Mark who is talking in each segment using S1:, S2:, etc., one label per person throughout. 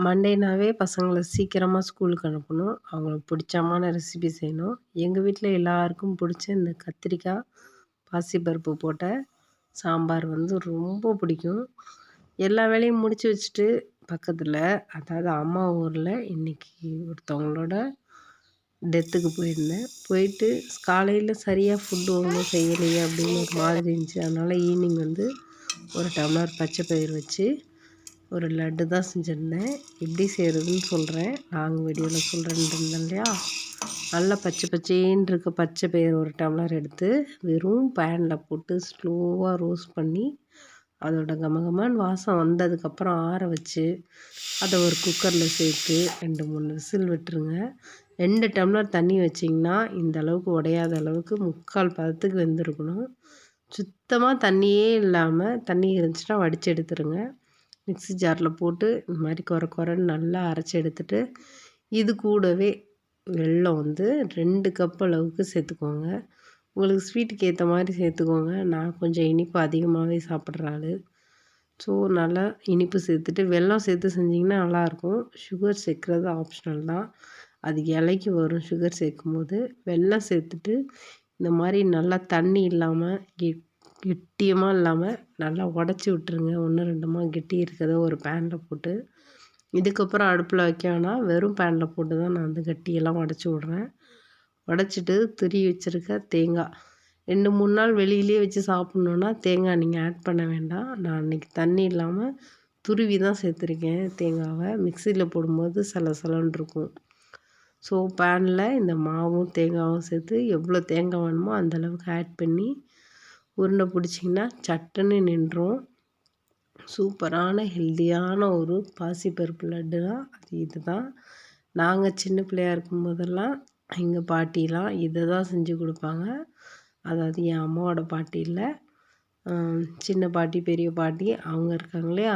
S1: மண்டேனாவே பசங்கள சீக்கிரமா ஸ்கூலுக்கு அனுப்பணும். அவங்களுக்கு பிடிச்சமான ரெசிபி செய்யணும். எங்க வீட்ல எல்லாருக்கும் பிடிச்ச இந்த கத்திரிக்காய், பாசிப்பருப்பு போட்ட சாம்பார் வந்து ரொம்ப பிடிக்கும். எல்லா வேலையும் முடிச்சு வச்சுட்டு பக்கத்துல, அதாவது அம்மா ஊர்ல இன்னைக்கு ஒருத்தவங்களோட டெத்துக்கு போயிருந்தேன். போயிட்டு காலையில சரியா ஃபுட் ஒண்ணும் செய்யலையே அப்படின்னு ஒரு மாதிரி இருந்துச்சு. அதனால ஈவினிங் வந்து ஒரு டம்ளர் பச்சை பயிறு வச்சு ஒரு லட்டு தான் செஞ்சுருந்தேன். எப்படி செய்கிறதுன்னு சொல்கிறேன். லாங் வீடியோவில் சொல்கிறேன்னு இருந்தேன் இல்லையா. நல்லா பச்சை பச்சேன்னு இருக்க பச்சை பயிறு ஒரு டம்ளர் எடுத்து வெறும் பேனில் போட்டு ஸ்லோவாக ரோஸ்ட் பண்ணி அதோட கமகமான்னு வாசம் வந்ததுக்கப்புறம் ஆற வச்சு அதை ஒரு குக்கரில் சேர்த்து 2-3 விசில் விட்டுருங்க. 2 டம்ளர் தண்ணி வச்சிங்கன்னா இந்த அளவுக்கு உடையாத அளவுக்கு 3/4 பதத்துக்கு வெந்திருக்கணும். சுத்தமாக தண்ணியே இல்லாமல் தண்ணி இருந்துச்சுன்னா வடித்து எடுத்துருங்க. மிக்ஸி ஜாரில் போட்டு இந்த மாதிரி கொரன்னு நல்லா அரைச்சி எடுத்துட்டு இது கூடவே வெல்லம் வந்து 2 கப் அளவுக்கு சேர்த்துக்கோங்க. உங்களுக்கு ஸ்வீட்டுக்கு ஏற்ற மாதிரி சேர்த்துக்கோங்க. நான் கொஞ்சம் இனிப்பு அதிகமாகவே சாப்பிட்ற ஆள். ஸோ நல்லா இனிப்பு சேர்த்துட்டு வெல்லம் சேர்த்து செஞ்சிங்கன்னா நல்லாயிருக்கும். சுகர் சேர்க்குறது ஆப்ஷனல் தான். அது இலைக்கு வரும் சுகர் சேர்க்கும்போது. வெல்லம் சேர்த்துட்டு இந்த மாதிரி நல்லா தண்ணி இல்லாமல் கெட்டியமாக இல்லாமல் நல்லா உடச்சி விட்டுருங்க. 1-2மா கெட்டி இருக்கிறத ஒரு பேனில் போட்டு. இதுக்கப்புறம் அடுப்பில் வைக்க வேணாம். வெறும் பேனில் போட்டு தான் நான் வந்து கட்டியெல்லாம் உடச்சி விட்றேன். உடச்சிட்டு துருவி வச்சுருக்க தேங்காய் 2-3 நாள் வெளியிலேயே வச்சு சாப்பிட்ணுன்னா தேங்காய் நீங்கள் ஆட் பண்ண வேண்டாம். நான் அன்றைக்கி தண்ணி இல்லாமல் துருவி தான் சேர்த்துருக்கேன் தேங்காவை. மிக்சியில் போடும்போது சலசலன்னு இருக்கும். ஸோ பேனில் இந்த மாவும் தேங்காயும் சேர்த்து எவ்வளோ தேங்காய் வேணுமோ அந்தளவுக்கு ஆட் பண்ணி உருண்டை பிடிச்சிங்கன்னா சட்டுன்னு நின்றும். சூப்பரான ஹெல்த்தியான ஒரு பாசிப்பருப்பு லட்டு தான் அது. இது தான் நாங்கள் சின்ன பிள்ளையா இருக்கும்போதெல்லாம் எங்கள் பாட்டிலாம் இதை தான் செஞ்சு கொடுப்பாங்க. அதாவது என் அம்மாவோட பாட்டி இல்லை, சின்ன பாட்டி பெரிய பாட்டி அவங்க இருக்காங்க இல்லையா,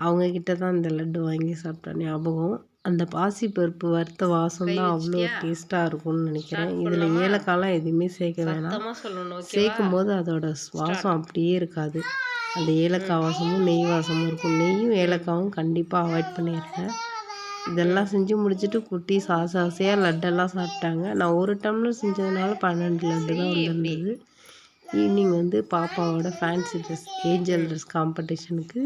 S1: அவங்கக்கிட்ட தான் இந்த லட்டு வாங்கி சாப்பிட்ட ஞாபகம். அந்த பாசிப்பருப்பு வறுத்த வாசம் தான் அவ்வளோ டேஸ்ட்டாக இருக்கும்னு நினைக்கிறேன். இதில் ஏலக்காய்லாம் எதுவுமே சேர்க்க வேணாம். சேர்க்கும் போது அதோட வாசம் அப்படியே இருக்காது. அந்த ஏலக்காய் வாசமும் நெய் வாசமும் இருக்கும். நெய்யும் ஏலக்காயும் கண்டிப்பாக அவாய்ட் பண்ணிடுங்க. இதெல்லாம் செஞ்சு முடிச்சுட்டு குட்டி ஆசையாக லட்டெல்லாம் சாப்பிட்டாங்க. நான் ஒரு டம்ளர் செஞ்சதுனால 12 லட்டு தான் வந்திருந்தது. ஈவினிங் வந்து பாப்பாவோட ஃபேன்சி ட்ரெஸ் ஏஞ்சல் ட்ரெஸ் காம்படிஷனுக்கு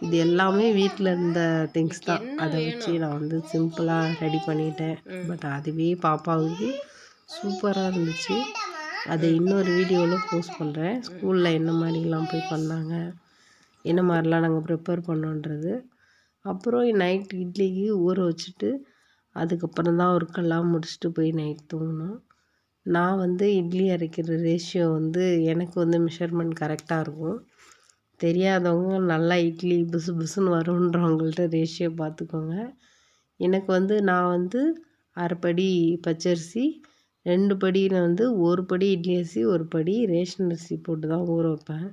S1: இது எல்லாமே வீட்டில் இருந்த திங்ஸ் தான். அதை வச்சு நான் வந்து சிம்பிளாக ரெடி பண்ணிட்டேன். பட் அதுவே பாப்பாவுக்கு சூப்பராக இருந்துச்சு. அதை இன்னொரு வீடியோவில் போஸ்ட் பண்ணுறேன். ஸ்கூலில் என்ன மாதிரிலாம் போய் பண்ணாங்க, என்ன மாதிரிலாம் நாங்கள் ப்ரிப்பேர் பண்ணோன்றது. அப்புறம் நைட் இட்லிக்கு ஊற வச்சுட்டு அதுக்கப்புறம் தான் ஒர்க்கெல்லாம் முடிச்சுட்டு போய் நைட் தூங்கினோம். நான் வந்து இட்லி அரைக்கிற ரேஷியோ வந்து எனக்கு வந்து மெஷர்மெண்ட் கரெக்டாக இருக்கும். தெரியாதவங்க நல்லா இட்லி புசு புசுன்னு வருன்றவங்கள்ட்ட ரேஷியோ பார்த்துக்கோங்க. எனக்கு வந்து நான் வந்து 1/2 படி பச்சரிசி, 2 படியில் வந்து 1 படி இட்லி அரிசி, 1 படி ரேஷன் அரிசி போட்டு தான் ஊற வைப்பேன்.